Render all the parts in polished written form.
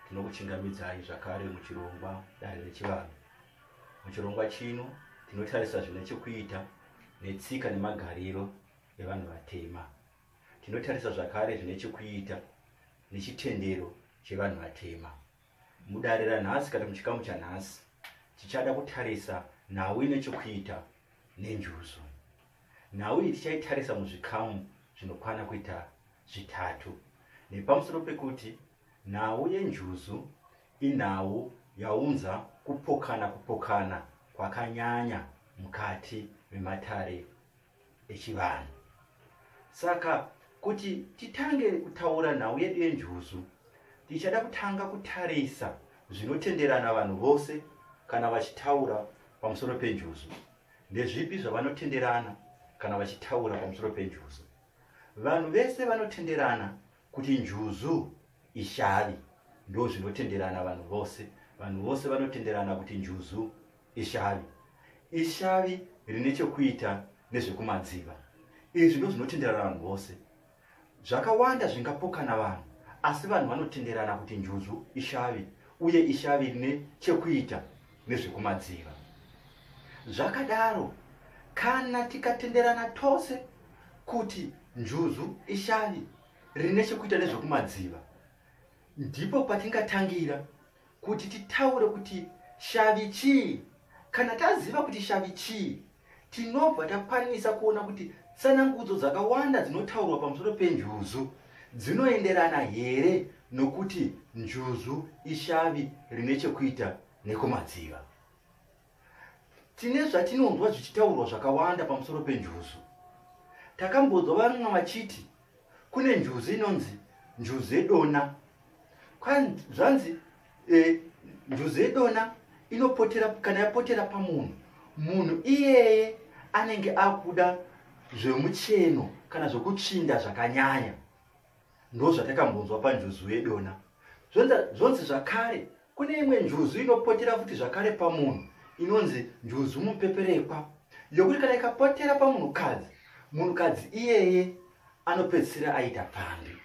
tinokuchingamidzai zvakare muchirongwa danho rechivanhu. Muchirongwa chino tinotarisa zvine chekuita netsika nemagariro evanhu vatema. Tinotarisa zvakare zvine chekuita nechitendero chevanhu vatema. Mudare ranhasi kana muchikamu chanhasi tichada kutarisa nhau ine chekuita nenjuzu. Nhau iyi tichaitarisa muzvikamu zvinokwana kuita zvitatu. Nepamusoro pekuti nhau yenjuzu inhau yaunza kupokana kwakanyanya mukati mematare echivanhu. Saka kuti titange kutaura nhau yedu yenjuzu, tichada kutanga kutarisa zvinotenderana vanhu vose kana vachitaura pamusoro penjuzu. Ndezvipi zvavanotenderana kana vachitaura pamusoro penjuzu? Vanhu vese vanotenderana kuti njuzu ishavi. Ndo zvinotenderana vanhu vose. Vanhu vose vanotenderana kuti njuzu ishavi. Ishavi rine chekuita nezvekumadziva. Izvi ndo zvinotenderana vanhu vose. Zvakawanda zvingapokana vanhu, asi vanhu vanotenderana kuti njuzu ishavi, uye ishavi rine chekuita nezvekumadziva. Zvakadaro, kana tikatenderana tose kuti njuzu ishavi rine chekuita nezvekumadziva, ndipo patingatangira kuti titaure kuti shavi chii. Kana taziva kuti shavi chii, tinobva takwanisa kuona kuti tsanangudzo dzakawanda dzinotaurwa pamusoro penjuzu dzinoenderana here nokuti njuzu ishavi rine chekuita nekumadziva. Tine zvatinonzwa zvichitaurwa zvakawanda pamusoro penjuzu. Takambonzwa vamwe vachiti kune njuzu inonzi njuzu yedona. Zvanzi njuzu yedona inopotera, kana yapotera pamunhu, munhu iyeye anenge akuda zvemucheno kana zvokutsvinda zvakanyanya. Ndo zvatakambonzwa panjuzu yedona. Zvonzi zvakare kune imwe njuzu inopotera futi zvakare pamunhu inonzi njuzu mupeperekwa, yokuti kana ikapotera pamunhukadzi, munhukadzi iyeye anopedzisira aita pambi.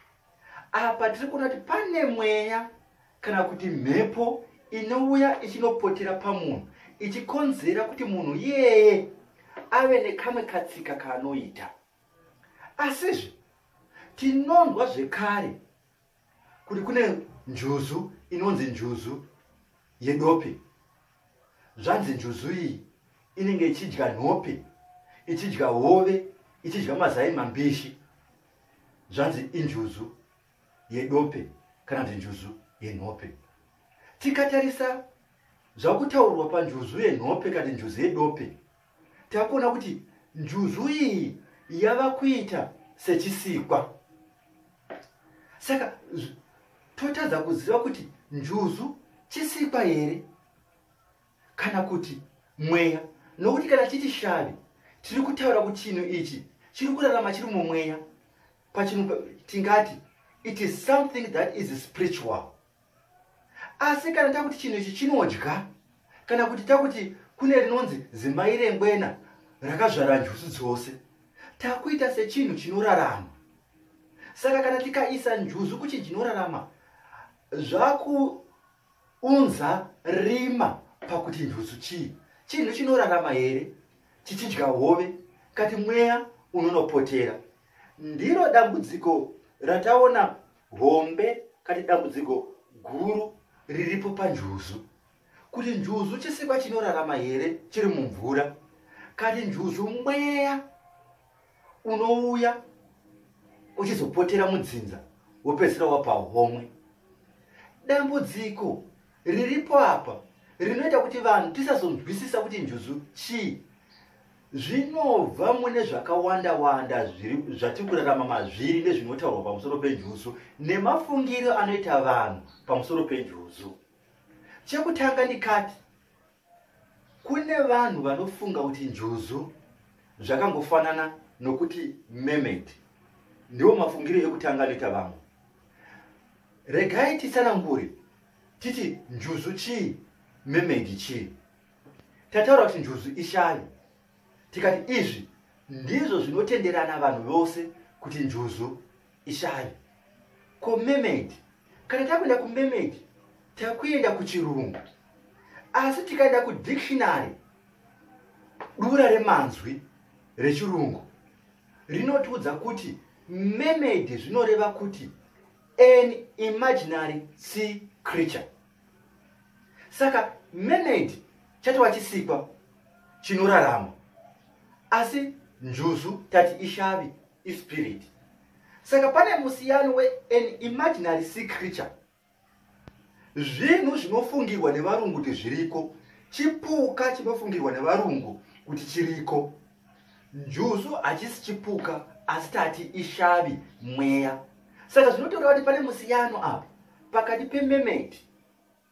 Apa tiri kuona kuti pane mweya kana kuti mhepo inouya ichinopotera pamunhu ichikonzera kuti munhu iyeye ave nekamwe katsika kaanoita. Asizve tinonzwa zvekare kuti kune njuzu inonzi njuzu yedope. Zvanzi njuzu iyi inenge ichidya nhope, ichidya hove, ichidya mazai mambishi. Zvanzi injuzu yedope kana kuti njuzu yenhope. Tikatarisa zvakutaurwa panjuzu yenhope kana njuzu yedope, takuona kuti njuzu iyi yava kuita sechisikwa. Saka totadza kuziva kuti njuzu chisikwa here kana kuti mweya. Nokuti kana chiti shavi, tiri kutaura kuti chinhu ichi chiri kurarama chiri mumweya. Pachinhu tingati it is something that is spiritual. Asi kana takuti chinhu ichi chinodya, kana kuti takuti kune rinonzi zimai rengwena rakazvara njuzu dzose, takuita sechinhu chinorarama. Saka kana tikaisa njuzu kuti chinorarama, zvakuunza rima pakuti njuzu chii. Chinhu chinorarama here, chichidya hove, kati mweya unonopotera. Ndiro dambudziko rataona hombe, kati dambudziko guru riripo panjuzu. Kuti njuzu chisikwa chinorarama here chiri mumvura, kati njuzu mweya unouya uchizopotera mudzinza wopedzisira wapa homwe. Dambudziko riripo apa rinoita kuti vanhu tisazonzwisisa kuti njuzu chii. Zvinobva mune zvakawanda zvatiri kurarama mazviri nezvinotaurwa pamusoro penjuzu nemafungiro anoita vanhu pamusoro penjuzu. Chekutanga ndikati kune vanhu vanofunga kuti njuzu zvakangofanana nokuti mermaid. Ndiwo mafungiro ekutanga anoita vamwe. Regai titsanangure titi njuzu chii, mermaid chii. Tataura kuti njuzu ishavi, tikati izvi ndizvo zvinotenderana vanhu vose kuti njuzu ishavi. Ko mermaid, kana takuenda kumermaid, takuenda kuchirungu, asi tikaenda kudictionary dura remanzwi rechirungu rinotiudza kuti mermaid zvinoreva kuti an imaginary sea creature. Saka mermaid chatova chisikwa chinorarama, asi njuzu tati ishavi, ispirit. Saka pane musiyano an imaginary sea creature, zvinhu zvinofungirwa nevarungu kuti zviriko, chipuka chinofungirwa nevarungu kuti chiriko. Njuzu hachisi chipuka, asi tati ishavi, mweya. Saka zvinotaura kuti pane musiyano apa pakati pemermaid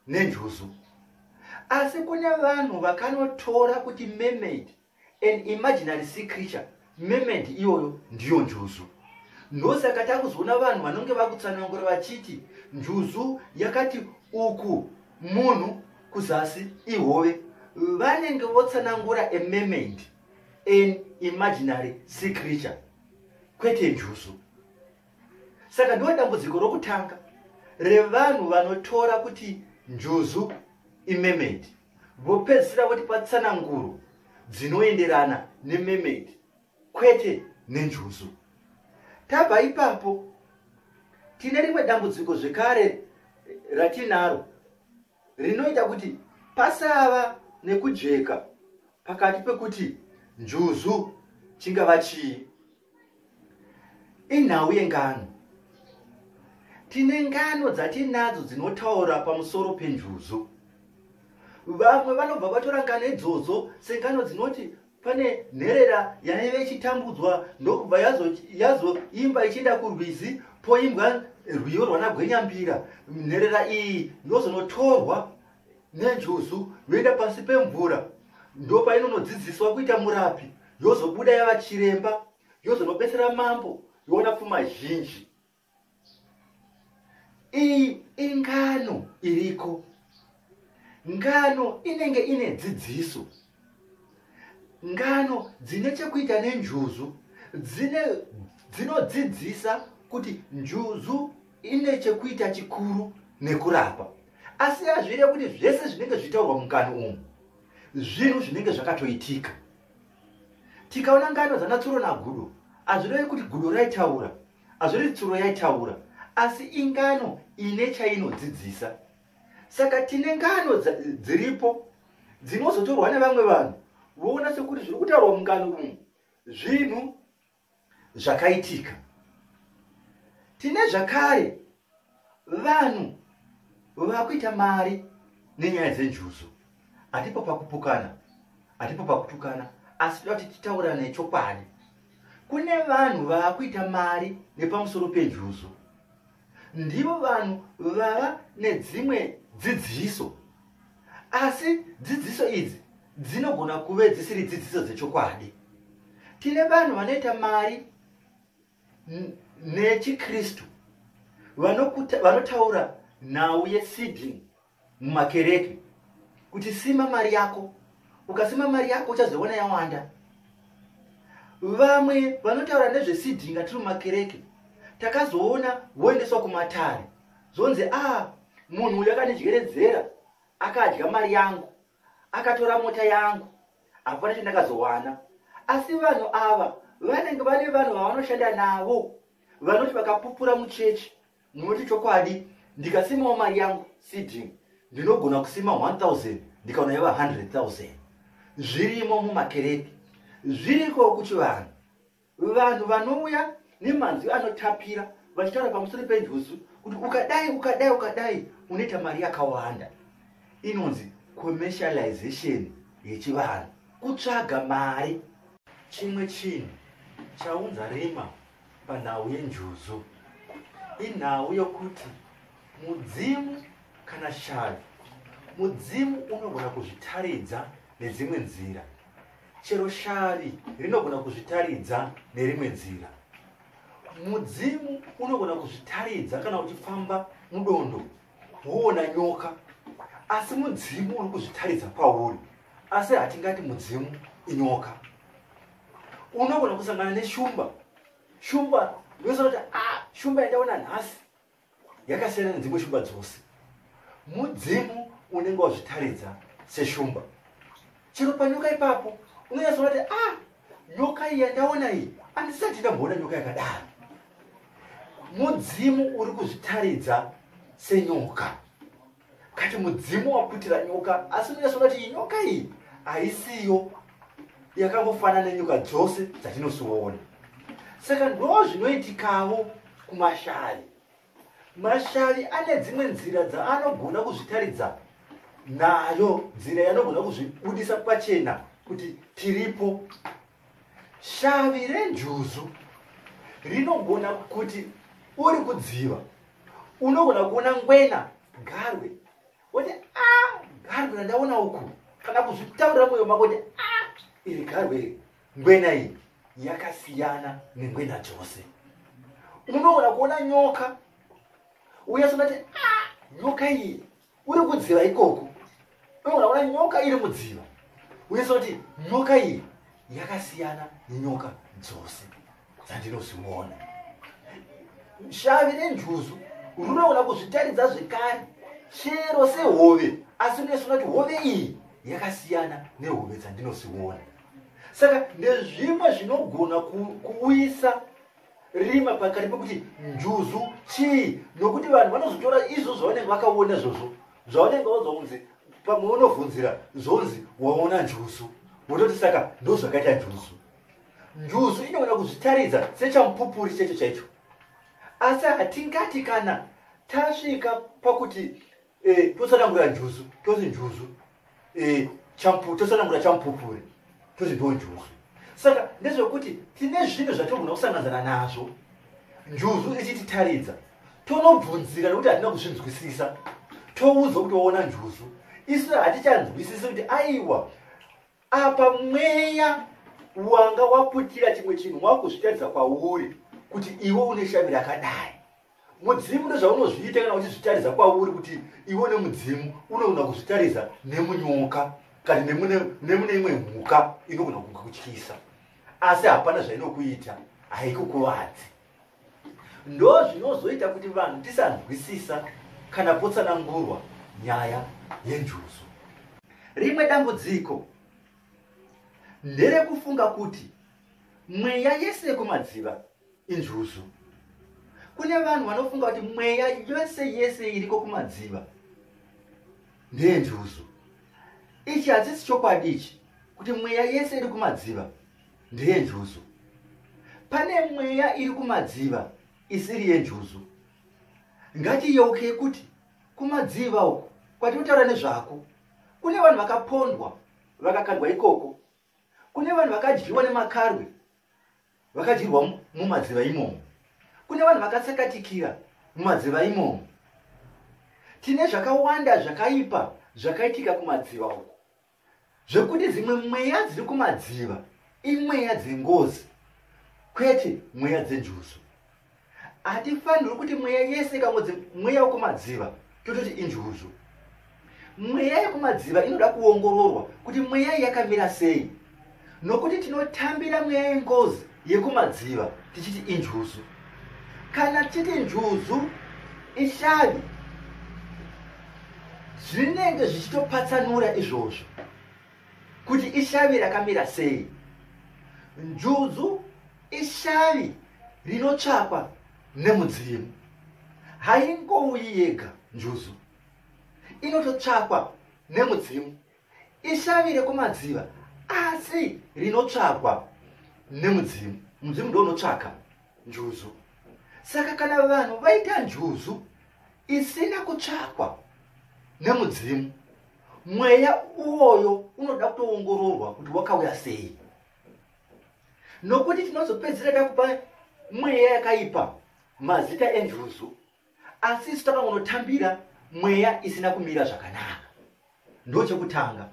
nenjuzu. Asi kune vanhu vakanotora kuti mermaid, an imaginary sea creature, mermaid iyoyo ndiyo njuzu. Ndosaka takuzoona vanhu vanenge vakutsanangura vachiti njuzu yakati uku munhu kuzasi ihove, vanenge votsanangura a mermaid, an imaginary sea creature, kwete njuzu. Saka ndiwo dambudziko rokutanga revanhu vanotora kuti njuzu imermaid, vopedzisira voti patsananguro dzinoenderana nemermaid, kwete nenjuzu. Tabva ipapo tine rimwe dambudziko zvekare ratinaro rinoita kuti pasava nekujeka pakati pekuti njuzu chingava chii. Inhau yengano. Tine ngano dzatinadzo dzinotaura pamusoro penjuzu. Vamwe vanobva vatora ngano idzodzo sengano dzinoti pane nherera yanenge ichitambudzwa ndokubva yazoimba ichienda kurwizi, poimbwa rwiyo rwanagwenyambira. Nherera iyi ndozonotorwa nenjuzu yoenda pasi pemvura, ndopainonodzidziswa kuita murapi, yozobuda yava chiremba, yozonobetsera mambo, yoona pfuma zhinji. Iyi ingano iriko. Ngano inenge ine dzidziso. Ngano dzine chekuita nenjuzu dzinodzidzisa kuti njuzu ine chekuita chikuru nekurapa. Asi hazvire kuti zvese zvinenge zvitaurwa mungano umu zvinhu zvinenge zvakatoitika. Tikaona ngano dzanatsuro nagudo, hazvirevi kuti gudo raitaura, hazvirevi tsuro yaitaura, asi ingano ine chainodzidzisa. Saka tine ngano dziripo dzinozotorwa nevamwe vanhu voona sekuti zviri kutaurwa mungano umu zvinhu zvakaitika. Tine zvakare vanhu vakuita mari nenyaya dzenjuzu. Hatipo pakupukana, hatipo pakutukana, asi toda kuti titaura nechokwadi. Kune vanhu vakuita mari nepamusoro penjuzu. Ndivo vanhu vava nedzimwe dzidziso, asi dzidziso idzi dzinogona kuve dzisiri dzidziso dzechokwadi. Tine vanhu vanoita mari nechikristu, vanotaura nhau yeseeding mumakereke, kuti sima mari yako, ukasima mari yako uchazoona yawanda. Vamwe vanotaura nezveseeding atiri mumakereke, takazoona voendeswa kumatare, zonzi munhu uyu akanidyeredzera, akadya mari yangu, akatora mota yangu, hapana chandakazowana. Asi vanhu ava vanenge vane vanhu vavanoshanda navo, vanoti vakapupura muchechi, munoti chokwadi, ndikasimawo mari yangu seeding, ndinogona kusima 1000 ndikaona yava 100,000. Zvirimo mumakereke, zviriko kuchivanhu. Vanhu vanouya nemanzwi anotapira vachitaura pamusoro penjuzu kuti ukadai unoita mari yakawanda. Inonzi commercialization yechivanhu, kutsvaga mari. Chimwe chinhu chaunza rima panhau yenjuzu inhau yokuti mudzimu kana shavi, mudzimu unogona kuzvitaridza nedzimwe nzira, chero shavi rinogona kuzvitaridza nerimwe nzira. Mudzimu unogona kuzvitaridza kana uchifamba mudondo woona nyoka, asi mudzimu uri kuzvitaridza pauri, asi hatingati mudzimu inyoka. Unogona kusangana neshumba, shumba ndosati shumba yandaona nhasi yakasiyana nedzimwe shumba dzose. mudzimu unenge wazvitaridza seshumba. Chero panyoka ipapo unonyatsoona kuti nyoka iyi yandaona iyi handisati ndamboona nyoka yakadaro. Mudzimu uri kuzvitaridza senyoka. Kati mudzimu waputira nyoka, asi unonyatsoona kuti nyoka iyi haisiyo yakangofanana nenyoka dzose dzatinozoona. Saka ndo zvinoitikawo kumashavi. Mashavi ane dzimwe nzira dzaanogona kuzvitaridza nayo, nzira yanogona kuzvibudisa pachena kuti tiripo. Shavi renjuzu rinogona kuti uri kudziva unogona kuona ngwena, garwe, woti garwe randaona uku, kana kuzvitaurira mwoyo mako kuti iri garwe, ngwena iyi yakasiyana nengwena dzose. Unogona kuona nyoka, uyasona kuti nyoka iyi uri kudziva ikoko. Unogona kuona nyoka iri mudziva, uyasona kuti nyoka iyi yakasiyana nenyoka dzose dzandinoziona. Shavi renjuzu runogona kuzvitaridza zvekare chero sehove, asi unoziona kuti hove iyi yakasiyana nehove dzandinoziona. Saka ndezvimwe zvinogona kuuyisa rima pakati pekuti njuzu chii, nokuti vanhu vanozotora izvo zvavanenge vakaona izvozvo, zvavanenge vazonzi pamwe unovhunzira zonzi waona njuzu, wototi saka ndo zvakaita njuzu. Njuzu inogona kuzvitaridza sechamupupuri checho chaicho, asi hatingati kana tasvika pakuti totsanangura njuzu tozi njuzu, totsanangura chamupupuri tozi ndo njuzu. Saka ndezvekuti tine zvinhu zvatinogona kusanganzana nazvo njuzu ichititaridza, tonobvunzira nekuti hatina kuzvinzwisisa, toudzwa kuti waona njuzu, isu hatichanzwisisi kuti aiwa apa mweya wanga waputira chimwe chinhu wakuzvitaridza kwauri kuti iwe une shavi rakadai. Mudzimu ndozvaunozviita kana uchizvitaridza kwauri kuti iwe une mudzimu, unogona kuzvitaridza nemunyoka kana nemune imwe mhuka inogona kukutyisa, asi hapana zvainokuita, haikukuvadzi. Ndo zvinozoita kuti vanhu tisanzwisisa kana potsanangurwa nyaya yenjuzu. Rimwe dambudziko nderekufunga kuti mweya yese yekumadziva injuzu. Kune vanhu vanofunga kuti mweya yese iriko kumadziva ndeyenjuzu. Ichi hachisi chokwadi ichi, kuti mweya yese iri kumadziva ndeyenjuzu. Pane mweya iri kumadziva isiri yenjuzu. Ngatiyeuke kuti kumadziva uku kwatinotaura nezvako, kune vanhu vakapondwa vakakandwa ikoko, kune vanhu vakadyiwa nemakarwe vakadyirwa mumadziva imomo, kune vanhu vakatsakatikira mumadziva imomo. Tine zvakawanda zvakaipa zvakaitika kumadziva uku, zvekuti dzimwe mweya dziri kumadziva imweya dzengozi, kwete mweya dzenjuzu. Hatifaniri kuti mweya yese ikangodzi mweya wekumadziva tototi injuzu. Mweya yekumadziva inoda kuongororwa kuti mweya yakamira sei, nokuti tinotambira mweya yengozi yekumadziva tichiti injuzu. Kana tichiti njuzu ishavi, zvinenge zvichitopatsanura izvozvo kuti ishavi rakamira sei. Njuzu ishavi rinotsvakwa nemudzimu, haingouyi yega. Njuzu inototsvakwa nemudzimu, ishavi rekumadziva asi rinotsvakwa nemudzimu. Mudzimu ndo unotsvaka njuzu. Saka kana vanhu vaita njuzu isina kutsvakwa nemudzimu, mweya uwoyo unoda kutoongororwa kuti wakauya sei, nokuti tinozopedzisira takupa mweya yakaipa mazita enjuzu, asi isu takangonotambira mweya isina kumira zvakanaka. Ndo chekutanga.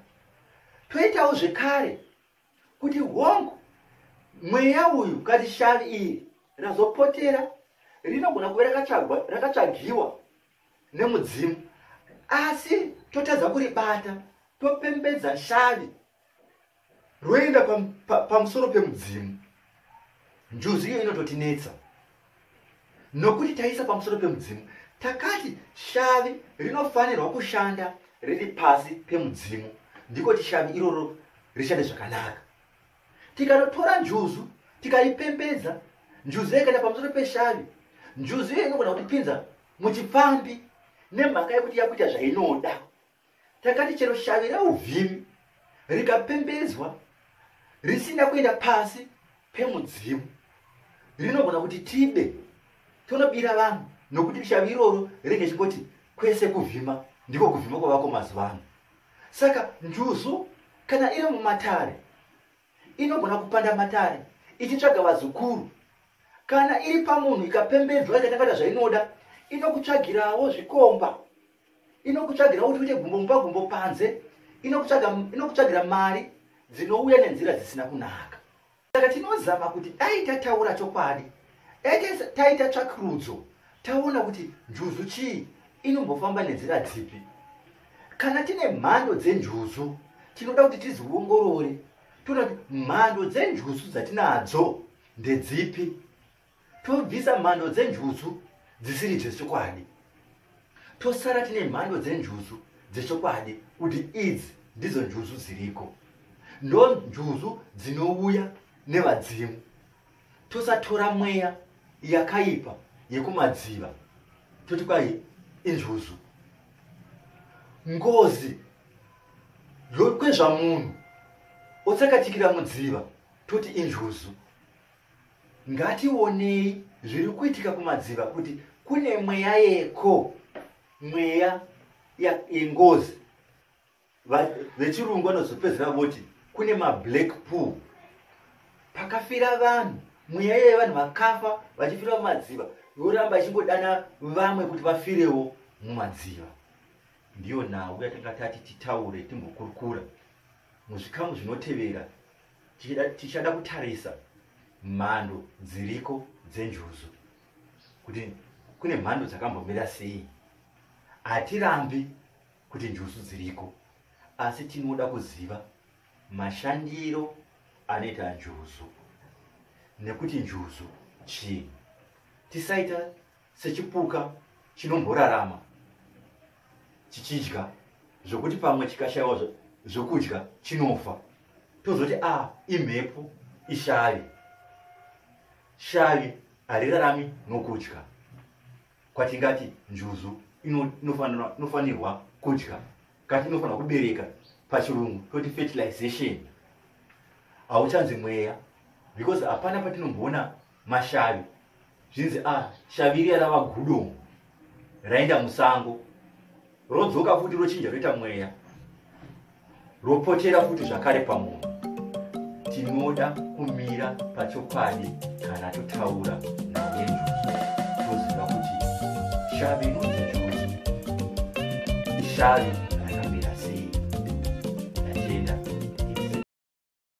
Toitawo zvekare kuti hongu mweya uyu kati shavi iri razopotera rinogona kuva rakatsvagiwa nemudzimu, asi totadza kuribata, topembedza shavi roenda pamusoro pemudzimu. Njuzu iyo inototinetsa, nokuti taisa pamusoro pemudzimu Takati shavi rinofanirwa kushanda riri pasi pemudzimu, ndikoti shavi iroro rishande zvakanaka. Tikanotora njuzu tikaipembedza, njuzu ikaenda pamusoro peshavi, njuzu iyo inogona kutipinza muchipfambi nemhaka yekuti yakuita zvainoda. Takati chero shavi reuvhimi rikapembedzwa risina kuenda pasi pemudzimu, rinogona kuti tibe tonobira vanhu, nokuti shavi iroro rinenge chingoti kwese kuvhima ndiko kuvhima kwavako mazuva ano. Saka njuzu kana iri mumatare inogona kupanda matare ichitsvaga vazukuru. Kana iri pamunhu ikapembedzwa ikatakata zvainoda, inokutsvagirawo zvikomba, inokutsvagirawo kuti uite gumbo panze, inokutsvagira mari dzinouya nenzira dzisina kunaka. Saka tinozama kuti dai tataura chokwadi, taita tsvakurudzo, taona kuti njuzu chii, inombofamba nenzira dzipi. Kana tine mhando dzenjuzu, tinoda kuti tiziongorore, toona kuti mhando dzenjuzu dzatinadzo ndedzipi. Tobvisa mhando dzenjuzu dzisiri dzechokwadi, tosara tine mhando dzenjuzu dzechokwadi, kuti idzi ndidzo njuzu dziriko, ndo njuzu dzinouya nevadzimu. Tosatora mweya yakaipa yekumadziva toti kwai injuzu. Ngozi yokwezva munhu otsakatikira mudziva toti injuzu. Ngationei zviri kuitika kumadziva kuti kune mweya yeko, mweya yengozi. Vechirungu vanozopedzera voti kune mablack pool, pakafira vanhu, mweya yevanhu vakafa vachifira mumadziva yoramba ichingodana vamwe kuti vafirewo mumadziva. Ndiyo nhau yatingatati titaure timbokurukura muzvikamu zvinotevera, tichada kutarisa mhando dziriko dzenjuzu, kuti kune mhando dzakambomira sei. Hatirambi kuti njuzu dziriko, asi tinoda kuziva mashandiro anoita njuzu, nekuti njuzu chii. Tisaita sechipuka chinomborarama chichidya, zvokuti pamwe chikashayiwa zvokudya chinofa, tozoti imhepo, ishavi. Shavi harirarami nokudya, kwatingati njuzu inofanirwa kudya, kati inofanirwa kubereka, pachirungu toti fertilization. Hauchanzi mweya, because hapana patinomboona mashavi zvinzi shavi riya rava gudomu, raenda musango, rodzoka futi rochinja roita mweya, ropotera futi zvakare pamunhu. Tinoda kumira pachokwadi kana totaura nhau yenjuzu, toziva kuti shavi inonzi njuzu, ishavi